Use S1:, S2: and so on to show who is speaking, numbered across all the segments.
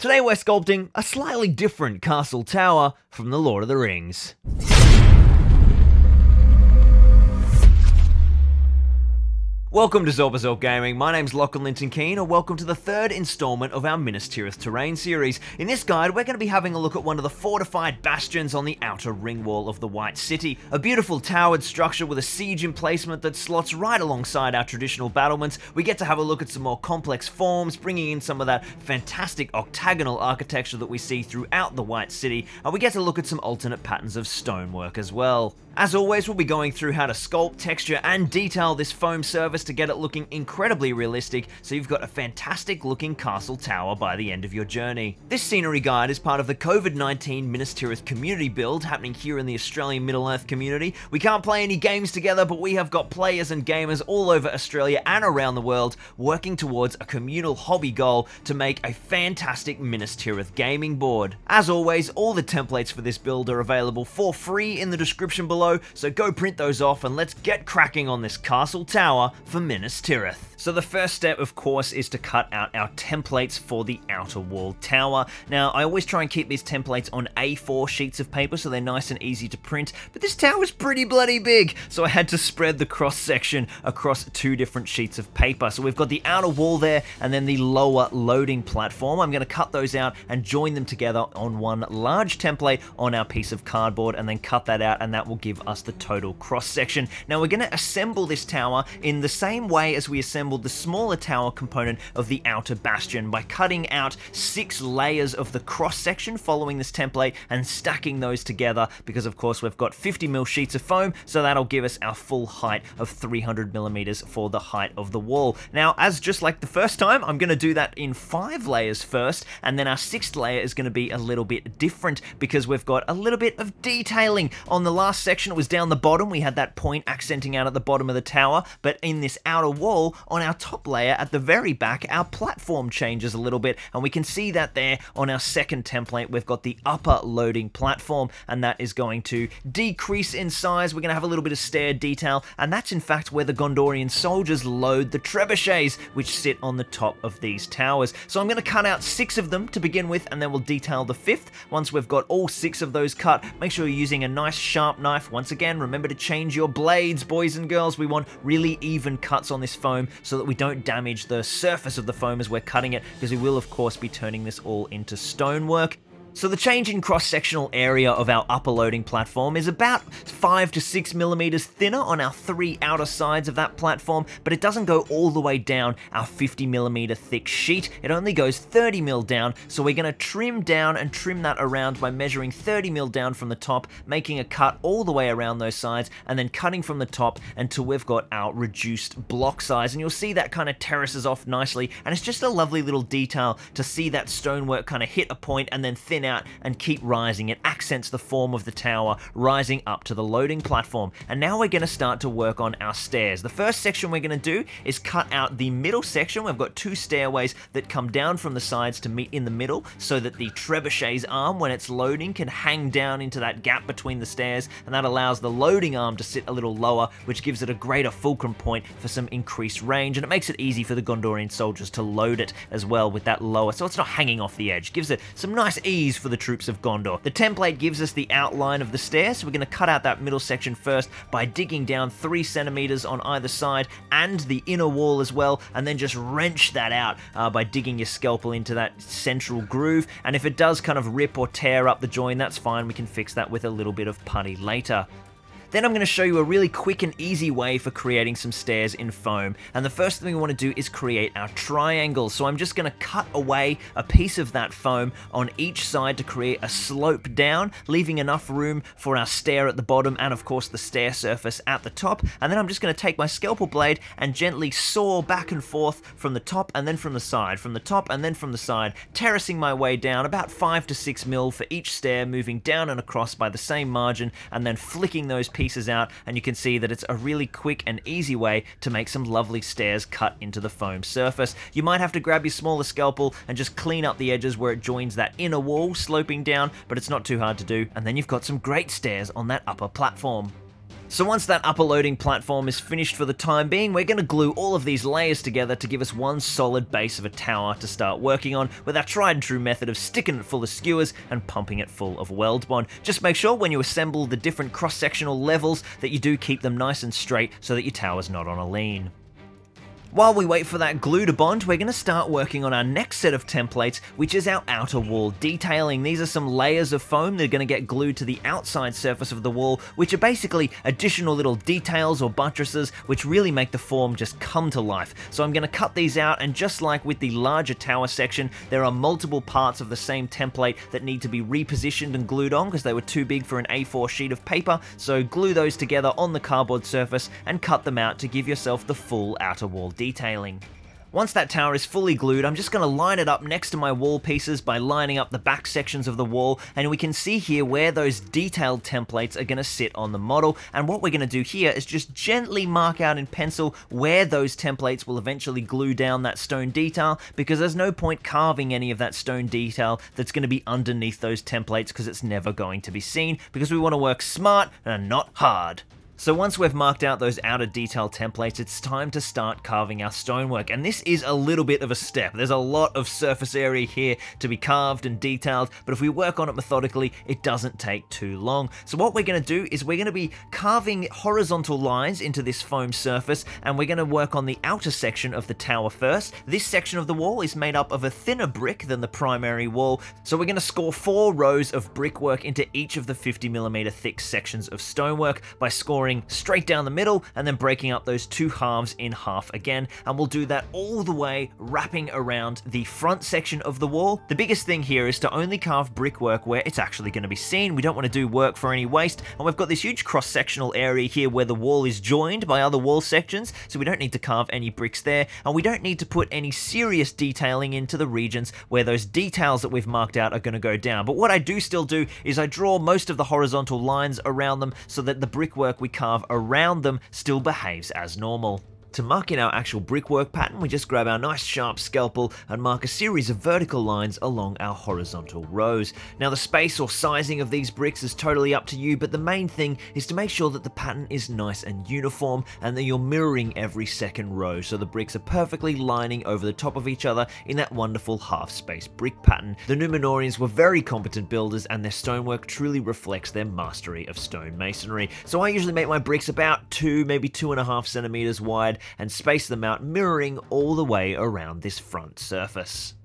S1: Today we're sculpting a slightly different castle tower from The Lord of the Rings. Welcome to Zorba Gaming, my name's Lachlan Linton Keane, and welcome to the third installment of our Minas Tirith terrain series. In this guide, we're going to be having a look at one of the fortified bastions on the outer ring wall of the White City. A beautiful towered structure with a siege emplacement that slots right alongside our traditional battlements. We get to have a look at some more complex forms, bringing in some of that fantastic octagonal architecture that we see throughout the White City, and we get to look at some alternate patterns of stonework as well. As always, we'll be going through how to sculpt, texture, and detail this foam surface to get it looking incredibly realistic, so you've got a fantastic looking castle tower by the end of your journey. This scenery guide is part of the COVID-19 Minas Tirith community build happening here in the Australian Middle-earth community. We can't play any games together, but we have got players and gamers all over Australia and around the world working towards a communal hobby goal to make a fantastic Minas Tirith gaming board. As always, all the templates for this build are available for free in the description below, so go print those off and let's get cracking on this castle tower for Minas Tirith. So the first step, of course, is to cut out our templates for the outer wall tower. Now, I always try and keep these templates on A4 sheets of paper so they're nice and easy to print, but this tower is pretty bloody big, so I had to spread the cross section across two different sheets of paper. So we've got the outer wall there and then the lower loading platform. I'm going to cut those out and join them together on one large template on our piece of cardboard, and then cut that out, and that will give us the total cross section. Now we're going to assemble this tower in the same way as we assembled the smaller tower component of the outer bastion, by cutting out 6 layers of the cross section following this template and stacking those together, because of course we've got 50mm sheets of foam, so that'll give us our full height of 300mm for the height of the wall. Now, as just like the first time, I'm going to do that in 5 layers first, and then our 6th layer is going to be a little bit different because we've got a little bit of detailing. On the last section, it was down the bottom, we had that point accenting out at the bottom of the tower, but in this outer wall, on our top layer at the very back, our platform changes a little bit, and we can see that there on our second template. We've got the upper loading platform, and that is going to decrease in size. We're going to have a little bit of stair detail, and that's in fact where the Gondorian soldiers load the trebuchets, which sit on the top of these towers. So I'm going to cut out 6 of them to begin with, and then we'll detail the 5th. Once we've got all 6 of those cut, make sure you're using a nice sharp knife. Once again, remember to change your blades, boys and girls. We want really even cuts on this foam so that we don't damage the surface of the foam as we're cutting it, because we will of course be turning this all into stonework. So the change in cross-sectional area of our upper loading platform is about 5 to 6mm thinner on our 3 outer sides of that platform, but it doesn't go all the way down our 50mm thick sheet. It only goes 30mm down, so we're going to trim down and trim that around by measuring 30mm down from the top, making a cut all the way around those sides, and then cutting from the top until we've got our reduced block size. And you'll see that kind of terraces off nicely, and it's just a lovely little detail to see that stonework kind of hit a point and then thin out and keep rising. It accents the form of the tower, rising up to the loading platform. And now we're going to start to work on our stairs. The first section we're going to do is cut out the middle section. We've got 2 stairways that come down from the sides to meet in the middle, so that the trebuchet's arm, when it's loading, can hang down into that gap between the stairs, and that allows the loading arm to sit a little lower, which gives it a greater fulcrum point for some increased range, and it makes it easy for the Gondorian soldiers to load it as well with that lower, so it's not hanging off the edge. Gives it some nice ease for the troops of Gondor. The template gives us the outline of the stairs, so we're going to cut out that middle section first by digging down 3cm on either side and the inner wall as well, and then just wrench that out by digging your scalpel into that central groove. And if it does kind of rip or tear up the join, that's fine. We can fix that with a little bit of putty later. Then I'm going to show you a really quick and easy way for creating some stairs in foam. And the first thing we want to do is create our triangle. So I'm just going to cut away a piece of that foam on each side to create a slope down, leaving enough room for our stair at the bottom and of course the stair surface at the top. And then I'm just going to take my scalpel blade and gently saw back and forth from the top and then from the side, from the top and then from the side, terracing my way down about 5 to 6mm for each stair, moving down and across by the same margin, and then flicking those pieces out, and you can see that it's a really quick and easy way to make some lovely stairs cut into the foam surface. You might have to grab your smaller scalpel and just clean up the edges where it joins that inner wall sloping down, but it's not too hard to do, and then you've got some great stairs on that upper platform. So once that upper loading platform is finished for the time being, we're going to glue all of these layers together to give us one solid base of a tower to start working on with our tried and true method of sticking it full of skewers and pumping it full of weld bond. Just make sure when you assemble the different cross-sectional levels that you do keep them nice and straight so that your tower's not on a lean. While we wait for that glue to bond, we're going to start working on our next set of templates, which is our outer wall detailing. These are some layers of foam that are going to get glued to the outside surface of the wall, which are basically additional little details or buttresses, which really make the form just come to life. So I'm going to cut these out, and just like with the larger tower section, there are multiple parts of the same template that need to be repositioned and glued on because they were too big for an A4 sheet of paper. So glue those together on the cardboard surface and cut them out to give yourself the full outer wall detailing. Once that tower is fully glued, I'm just going to line it up next to my wall pieces by lining up the back sections of the wall, and we can see here where those detailed templates are going to sit on the model. And what we're going to do here is just gently mark out in pencil where those templates will eventually glue down that stone detail, because there's no point carving any of that stone detail that's going to be underneath those templates because it's never going to be seen, because we want to work smart and not hard. So once we've marked out those outer detail templates, it's time to start carving our stonework. And this is a little bit of a step. There's a lot of surface area here to be carved and detailed, but if we work on it methodically, it doesn't take too long. So what we're going to do is we're going to be carving horizontal lines into this foam surface, and we're going to work on the outer section of the tower first. This section of the wall is made up of a thinner brick than the primary wall, so we're going to score 4 rows of brickwork into each of the 50mm thick sections of stonework by scoring straight down the middle and then breaking up those 2 halves in half again, and we'll do that all the way wrapping around the front section of the wall. The biggest thing here is to only carve brickwork where it's actually going to be seen. We don't want to do work for any waste, and we've got this huge cross-sectional area here where the wall is joined by other wall sections, so we don't need to carve any bricks there, and we don't need to put any serious detailing into the regions where those details that we've marked out are going to go down. But what I do still do is I draw most of the horizontal lines around them so that the brickwork we carve around them still behaves as normal. To mark in our actual brickwork pattern, we just grab our nice sharp scalpel and mark a series of vertical lines along our horizontal rows. Now the space or sizing of these bricks is totally up to you, but the main thing is to make sure that the pattern is nice and uniform and that you're mirroring every second row so the bricks are perfectly lining over the top of each other in that wonderful half-space brick pattern. The Númenóreans were very competent builders, and their stonework truly reflects their mastery of stone masonry. So I usually make my bricks about 2, maybe 2.5 centimeters wide, and space them out mirroring all the way around this front surface.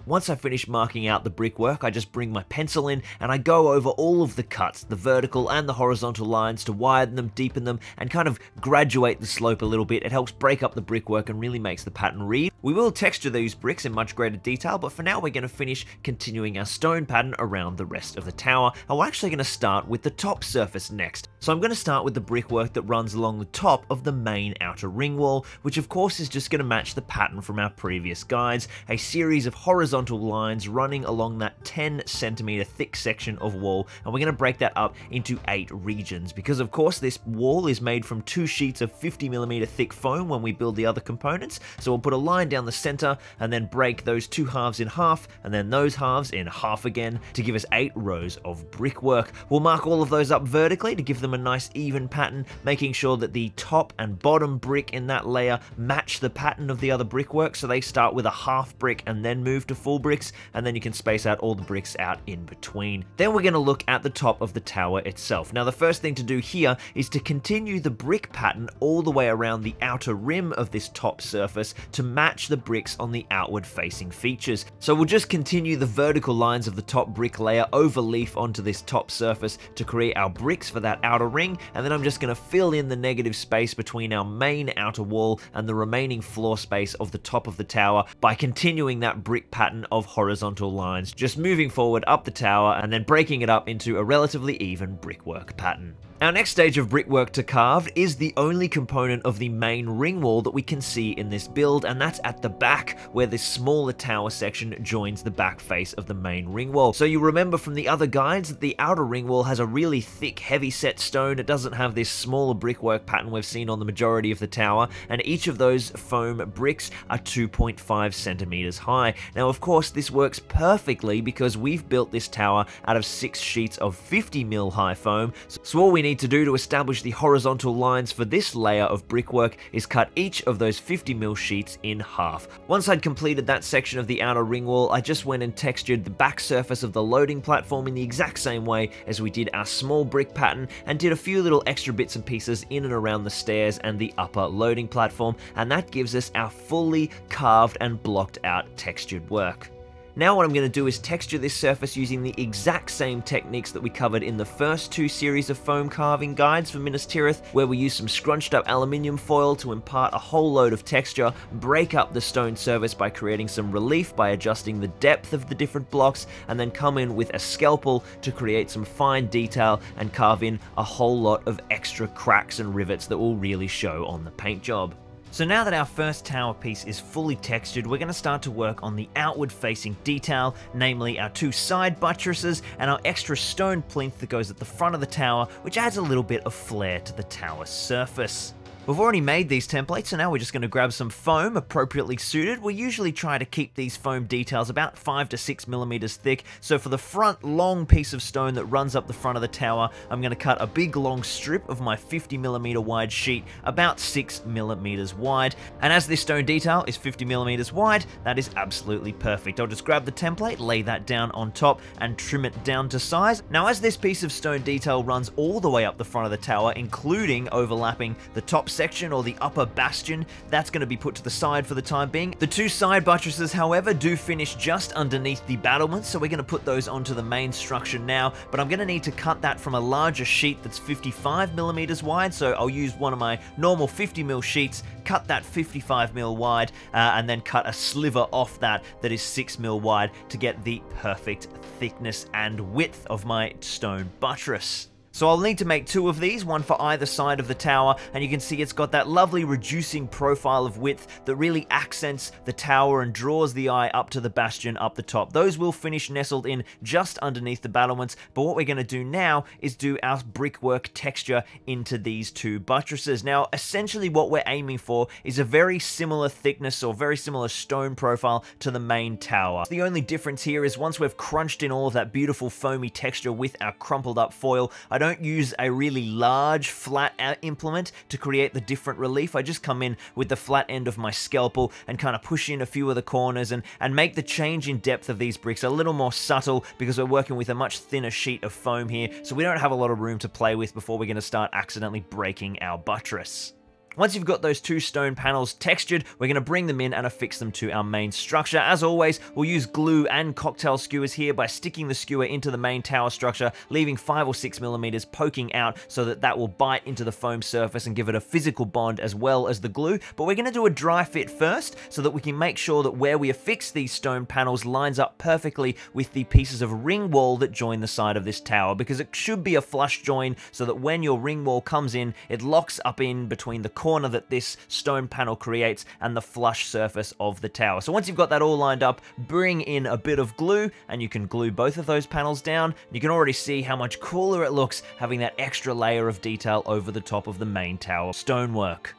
S1: Once I finish marking out the brickwork, I just bring my pencil in and I go over all of the cuts, the vertical and the horizontal lines, to widen them, deepen them, and kind of graduate the slope a little bit. It helps break up the brickwork and really makes the pattern read. We will texture these bricks in much greater detail, but for now we're going to finish continuing our stone pattern around the rest of the tower, and we're actually going to start with the top surface next. So I'm going to start with the brickwork that runs along the top of the main outer ring wall, which of course is just going to match the pattern from our previous guides, a series of horizontal lines running along that 10cm thick section of wall, and we're going to break that up into 8 regions, because of course this wall is made from 2 sheets of 50mm thick foam when we build the other components. So we'll put a line down the center and then break those 2 halves in half, and then those halves in half again to give us 8 rows of brickwork. We'll mark all of those up vertically to give them a nice even pattern, making sure that the top and bottom brick in that layer match the pattern of the other brickwork, so they start with a half brick and then move to full bricks, and then you can space out all the bricks out in between. Then we're going to look at the top of the tower itself. Now the first thing to do here is to continue the brick pattern all the way around the outer rim of this top surface to match the bricks on the outward facing features. So we'll just continue the vertical lines of the top brick layer over leaf onto this top surface to create our bricks for that outer ring, and then I'm just going to fill in the negative space between our main outer wall and the remaining floor space of the top of the tower by continuing that brick pattern of horizontal lines, just moving forward up the tower and then breaking it up into a relatively even brickwork pattern. Our next stage of brickwork to carve is the only component of the main ring wall that we can see in this build, and that's at the back, where this smaller tower section joins the back face of the main ring wall. So you remember from the other guides that the outer ring wall has a really thick, heavy set stone. It doesn't have this smaller brickwork pattern we've seen on the majority of the tower, and each of those foam bricks are 2.5 centimeters high. Now of course this works perfectly because we've built this tower out of 6 sheets of 50mm high foam, so all we need need to do to establish the horizontal lines for this layer of brickwork is cut each of those 50mm sheets in half. Once I'd completed that section of the outer ring wall, I just went and textured the back surface of the loading platform in the exact same way as we did our small brick pattern, and did a few little extra bits and pieces in and around the stairs and the upper loading platform, and that gives us our fully carved and blocked out textured work. Now what I'm going to do is texture this surface using the exact same techniques that we covered in the first two series of foam carving guides for Minas Tirith, where we use some scrunched up aluminium foil to impart a whole load of texture, break up the stone surface by creating some relief by adjusting the depth of the different blocks, and then come in with a scalpel to create some fine detail and carve in a whole lot of extra cracks and rivets that will really show on the paint job. So now that our first tower piece is fully textured, we're going to start to work on the outward facing detail, namely our two side buttresses and our extra stone plinth that goes at the front of the tower, which adds a little bit of flair to the tower surface. We've already made these templates, so now we're just going to grab some foam appropriately suited. We usually try to keep these foam details about 5 to 6mm thick, so for the front long piece of stone that runs up the front of the tower, I'm going to cut a big long strip of my 50mm wide sheet, about 6mm wide, and as this stone detail is 50mm wide, that is absolutely perfect. I'll just grab the template, lay that down on top, and trim it down to size. Now as this piece of stone detail runs all the way up the front of the tower, including overlapping the top section or the upper bastion, that's going to be put to the side for the time being. The two side buttresses, however, do finish just underneath the battlements, so we're going to put those onto the main structure now, but I'm going to need to cut that from a larger sheet that's 55mm wide, so I'll use one of my normal 50mm sheets, cut that 55mm wide, and then cut a sliver off that is 6mm wide to get the perfect thickness and width of my stone buttress. So I'll need to make two of these, one for either side of the tower, and you can see it's got that lovely reducing profile of width that really accents the tower and draws the eye up to the bastion up the top. Those will finish nestled in just underneath the battlements, but what we're going to do now is do our brickwork texture into these two buttresses. Now, essentially what we're aiming for is a very similar thickness or very similar stone profile to the main tower. The only difference here is once we've crunched in all of that beautiful foamy texture with our crumpled up foil, I don't use a really large flat implement to create the different relief. I just come in with the flat end of my scalpel and kind of push in a few of the corners and make the change in depth of these bricks a little more subtle, because we're working with a much thinner sheet of foam here, so we don't have a lot of room to play with before we're going to start accidentally breaking our buttress. Once you've got those two stone panels textured, we're going to bring them in and affix them to our main structure. As always, we'll use glue and cocktail skewers here by sticking the skewer into the main tower structure, leaving 5 or 6mm poking out so that will bite into the foam surface and give it a physical bond as well as the glue. But we're going to do a dry fit first so that we can make sure that where we affix these stone panels lines up perfectly with the pieces of ring wall that join the side of this tower, because it should be a flush join so that when your ring wall comes in, it locks up in between the corner that this stone panel creates and the flush surface of the tower. So once you've got that all lined up, bring in a bit of glue and you can glue both of those panels down. You can already see how much cooler it looks having that extra layer of detail over the top of the main tower stonework.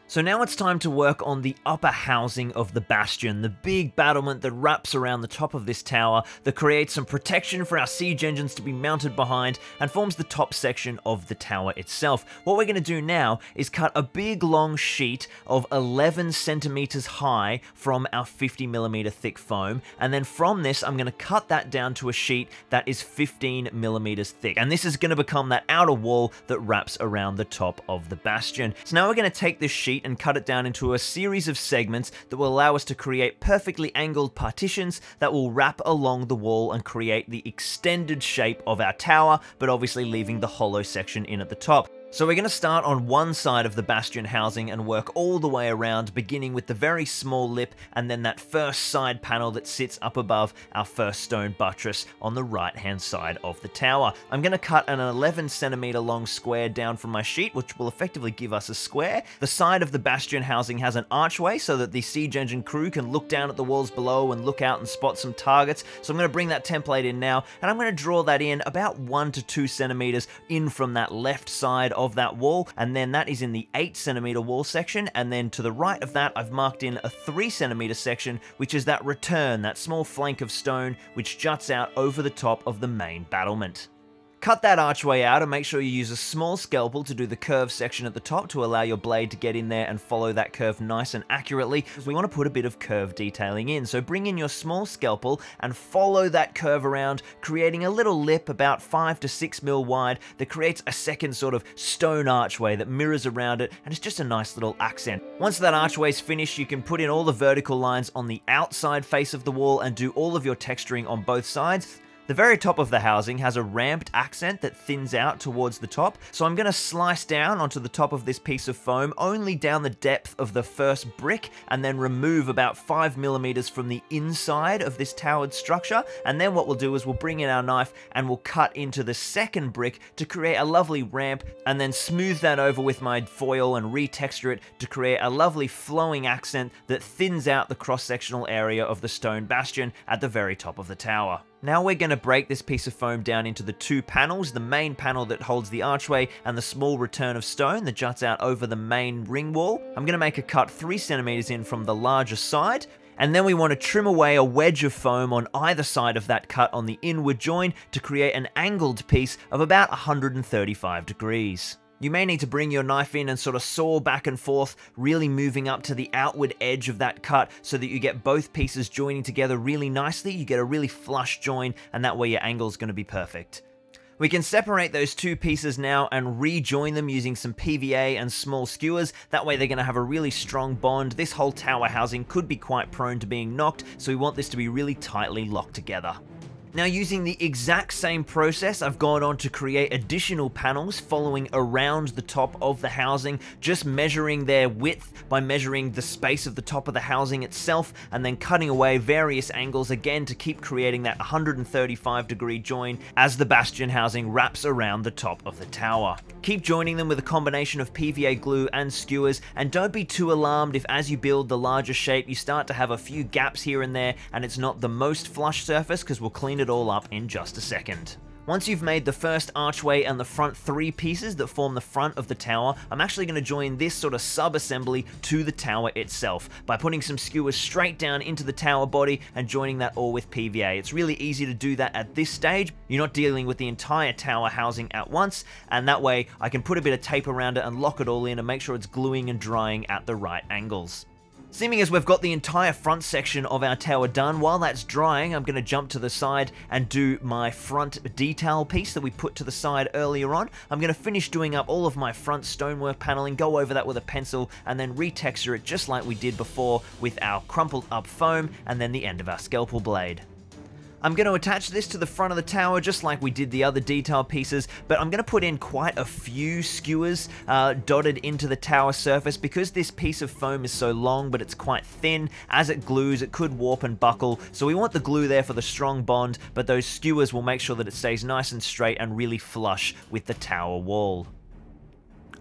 S1: So now it's time to work on the upper housing of the bastion, the big battlement that wraps around the top of this tower that creates some protection for our siege engines to be mounted behind and forms the top section of the tower itself. What we're going to do now is cut a big long sheet of 11 centimeters high from our 50mm thick foam, and then from this I'm going to cut that down to a sheet that is 15mm thick, and this is going to become that outer wall that wraps around the top of the bastion. So now we're going to take this sheet and cut it down into a series of segments that will allow us to create perfectly angled partitions that will wrap along the wall and create the extended shape of our tower, but obviously leaving the hollow section in at the top. So we're going to start on one side of the bastion housing and work all the way around, beginning with the very small lip and then that first side panel that sits up above our first stone buttress on the right hand side of the tower. I'm going to cut an 11 centimeter long square down from my sheet, which will effectively give us a square. The side of the bastion housing has an archway so that the siege engine crew can look down at the walls below and look out and spot some targets. So I'm going to bring that template in now, and I'm going to draw that in about 1 to 2 centimeters in from that left side of that wall, and then that is in the 8 centimeter wall section, and then to the right of that I've marked in a 3 centimeter section, which is that return, that small flank of stone which juts out over the top of the main battlement. Cut that archway out and make sure you use a small scalpel to do the curved section at the top to allow your blade to get in there and follow that curve nice and accurately, because we want to put a bit of curve detailing in. So bring in your small scalpel and follow that curve around, creating a little lip about 5 to 6 mil wide that creates a second sort of stone archway that mirrors around it, and it's just a nice little accent. Once that archway is finished, you can put in all the vertical lines on the outside face of the wall and do all of your texturing on both sides. The very top of the housing has a ramped accent that thins out towards the top, so I'm going to slice down onto the top of this piece of foam, only down the depth of the first brick, and then remove about 5 millimeters from the inside of this towered structure. And then what we'll do is we'll bring in our knife and we'll cut into the second brick to create a lovely ramp, and then smooth that over with my foil and retexture it to create a lovely flowing accent that thins out the cross-sectional area of the stone bastion at the very top of the tower. Now we're going to break this piece of foam down into the two panels, the main panel that holds the archway and the small return of stone that juts out over the main ring wall. I'm going to make a cut 3 centimeters in from the larger side, and then we want to trim away a wedge of foam on either side of that cut on the inward join to create an angled piece of about 135 degrees. You may need to bring your knife in and sort of saw back and forth, really moving up to the outward edge of that cut so that you get both pieces joining together really nicely. You get a really flush join, and that way your angle is going to be perfect. We can separate those two pieces now and rejoin them using some PVA and small skewers. That way they're going to have a really strong bond. This whole tower housing could be quite prone to being knocked, so we want this to be really tightly locked together. Now, using the exact same process, I've gone on to create additional panels following around the top of the housing, just measuring their width by measuring the space of the top of the housing itself, and then cutting away various angles again to keep creating that 135-degree join as the bastion housing wraps around the top of the tower. Keep joining them with a combination of PVA glue and skewers, and don't be too alarmed if as you build the larger shape you start to have a few gaps here and there and it's not the most flush surface, because we'll clean it all up in just a second. Once you've made the first archway and the front 3 pieces that form the front of the tower, I'm actually going to join this sort of sub-assembly to the tower itself by putting some skewers straight down into the tower body and joining that all with PVA. It's really easy to do that at this stage. You're not dealing with the entire tower housing at once, and that way I can put a bit of tape around it and lock it all in and make sure it's gluing and drying at the right angles. Seeming as we've got the entire front section of our tower done, while that's drying, I'm going to jump to the side and do my front detail piece that we put to the side earlier on. I'm going to finish doing up all of my front stonework paneling, go over that with a pencil, and then retexture it just like we did before with our crumpled up foam and then the end of our scalpel blade. I'm going to attach this to the front of the tower just like we did the other detail pieces, but I'm going to put in quite a few skewers dotted into the tower surface because this piece of foam is so long but it's quite thin. As it glues, it could warp and buckle, so we want the glue there for the strong bond, but those skewers will make sure that it stays nice and straight and really flush with the tower wall.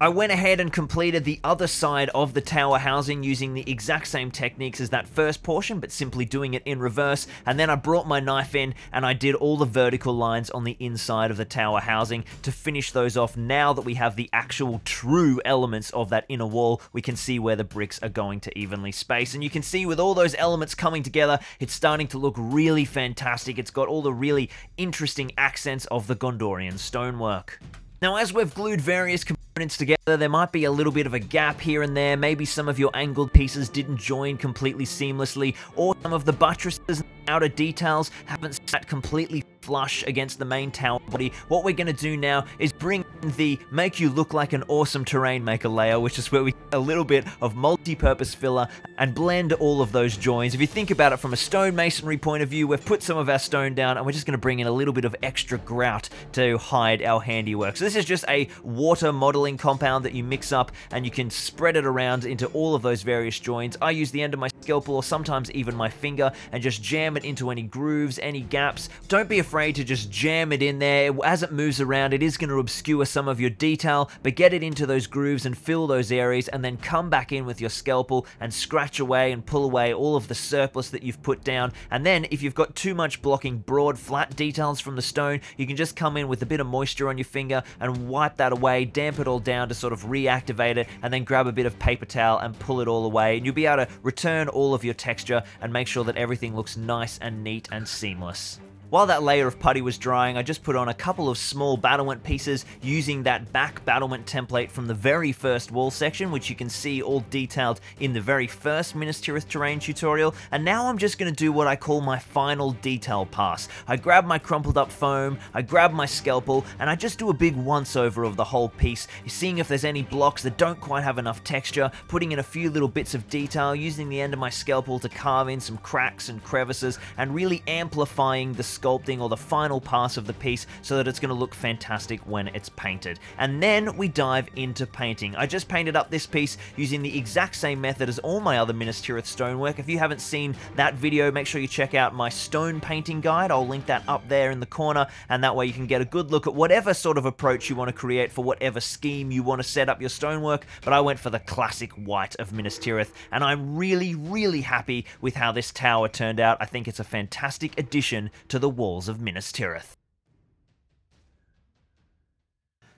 S1: I went ahead and completed the other side of the tower housing using the exact same techniques as that first portion, but simply doing it in reverse, and then I brought my knife in and I did all the vertical lines on the inside of the tower housing to finish those off. Now that we have the actual true elements of that inner wall, we can see where the bricks are going to evenly space, and you can see with all those elements coming together, it's starting to look really fantastic. It's got all the really interesting accents of the Gondorian stonework. Now, as we've glued various components together, there might be a little bit of a gap here and there. Maybe some of your angled pieces didn't join completely seamlessly, or some of the buttresses and outer details haven't sat completely flush against the main tower body. What we're going to do now is bring the make you look like an awesome terrain maker layer, which is where we get a little bit of multi-purpose filler and blend all of those joins. If you think about it from a stone masonry point of view, we've put some of our stone down and we're just going to bring in a little bit of extra grout to hide our handiwork. So this is just a water modeling compound that you mix up and you can spread it around into all of those various joins. I use the end of my scalpel or sometimes even my finger and just jam it into any grooves, any gaps. Don't be afraid to just jam it in there. As it moves around, it is going to obscure some of your detail, but get it into those grooves and fill those areas, and then come back in with your scalpel and scratch away and pull away all of the surplus that you've put down. And then if you've got too much blocking broad flat details from the stone, you can just come in with a bit of moisture on your finger and wipe that away, damp it all down to sort of reactivate it, and then grab a bit of paper towel and pull it all away, and you'll be able to return all of your texture and make sure that everything looks nice and neat and seamless. While that layer of putty was drying, I just put on a couple of small battlement pieces using that back battlement template from the very first wall section, which you can see all detailed in the very first Minas Tirith terrain tutorial. And now I'm just going to do what I call my final detail pass. I grab my crumpled up foam, I grab my scalpel, and I just do a big once over of the whole piece, seeing if there's any blocks that don't quite have enough texture, putting in a few little bits of detail, using the end of my scalpel to carve in some cracks and crevices, and really amplifying the sculpting or the final pass of the piece so that it's going to look fantastic when it's painted. And then we dive into painting. I just painted up this piece using the exact same method as all my other Minas Tirith stonework. If you haven't seen that video, make sure you check out my stone painting guide. I'll link that up there in the corner, and that way you can get a good look at whatever sort of approach you want to create for whatever scheme you want to set up your stonework. But I went for the classic white of Minas Tirith, and I'm really happy with how this tower turned out. I think it's a fantastic addition to the walls of Minas Tirith.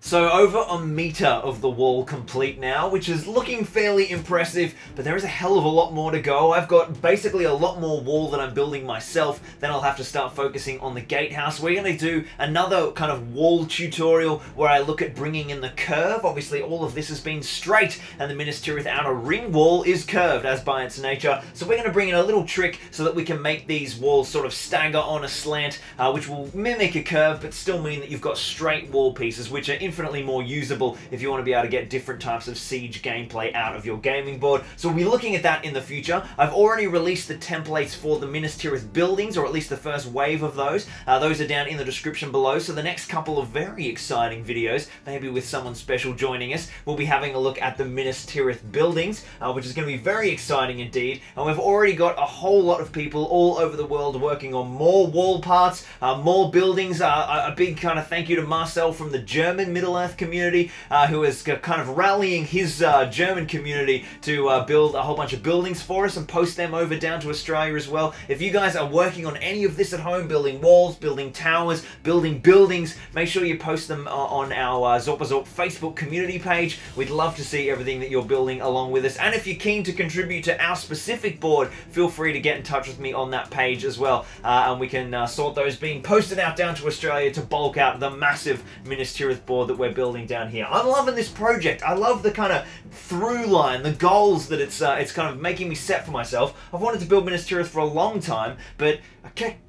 S1: So over a meter of the wall complete now, which is looking fairly impressive, but there is a hell of a lot more to go. I've got basically a lot more wall that I'm building myself, then I'll have to start focusing on the gatehouse. We're going to do another kind of wall tutorial where I look at bringing in the curve. Obviously all of this has been straight, and the Minas Tirith outer ring wall is curved as by its nature. So we're going to bring in a little trick so that we can make these walls sort of stagger on a slant, which will mimic a curve, but still mean that you've got straight wall pieces, which are infinitely more usable if you want to be able to get different types of siege gameplay out of your gaming board. So we'll be looking at that in the future. I've already released the templates for the Minas Tirith buildings, or at least the first wave of those. Those are down in the description below. So the next couple of very exciting videos, maybe with someone special joining us, we'll be having a look at the Minas Tirith buildings, which is going to be very exciting indeed. And we've already got a whole lot of people all over the world working on more wall parts, more buildings. A big kind of thank you to Marcel from the German Middle-earth community, who is kind of rallying his German community to build a whole bunch of buildings for us and post them over down to Australia as well. If you guys are working on any of this at home, building walls, building towers, building buildings, make sure you post them on our ZorpAZorp Facebook community page. We'd love to see everything that you're building along with us. And if you're keen to contribute to our specific board, feel free to get in touch with me on that page as well. And we can sort those being posted out down to Australia to bulk out the massive Minas Tirith board that we're building down here. I'm loving this project. I love the kind of through line, the goals that it's kind of making me set for myself. I've wanted to build Minas Tirith for a long time, but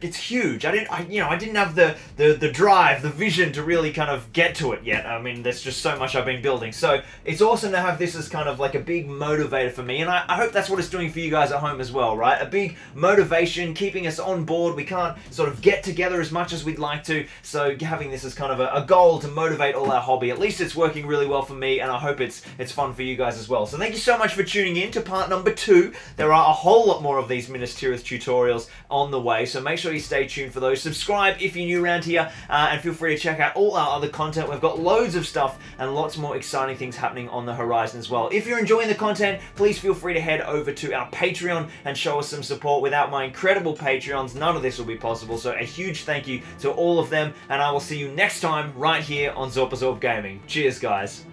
S1: it's huge. I didn't have the drive, the vision to really kind of get to it yet. I mean, there's just so much I've been building. So it's awesome to have this as kind of like a big motivator for me, and I hope that's what it's doing for you guys at home as well, right? A big motivation, keeping us on board. We can't sort of get together as much as we'd like to, so having this as kind of a goal to motivate all our hobby. At least it's working really well for me, and I hope it's fun for you guys as well. So thank you so much for tuning in to part number 2. There are a whole lot more of these Minas Tirith tutorials on the way, so make sure you stay tuned for those. Subscribe if you're new around here, and feel free to check out all our other content. We've got loads of stuff and lots more exciting things happening on the horizon as well. If you're enjoying the content, please feel free to head over to our Patreon and show us some support. Without my incredible Patreons, none of this will be possible, so a huge thank you to all of them, and I will see you next time right here on ZorpAZorp Gaming. Cheers, guys.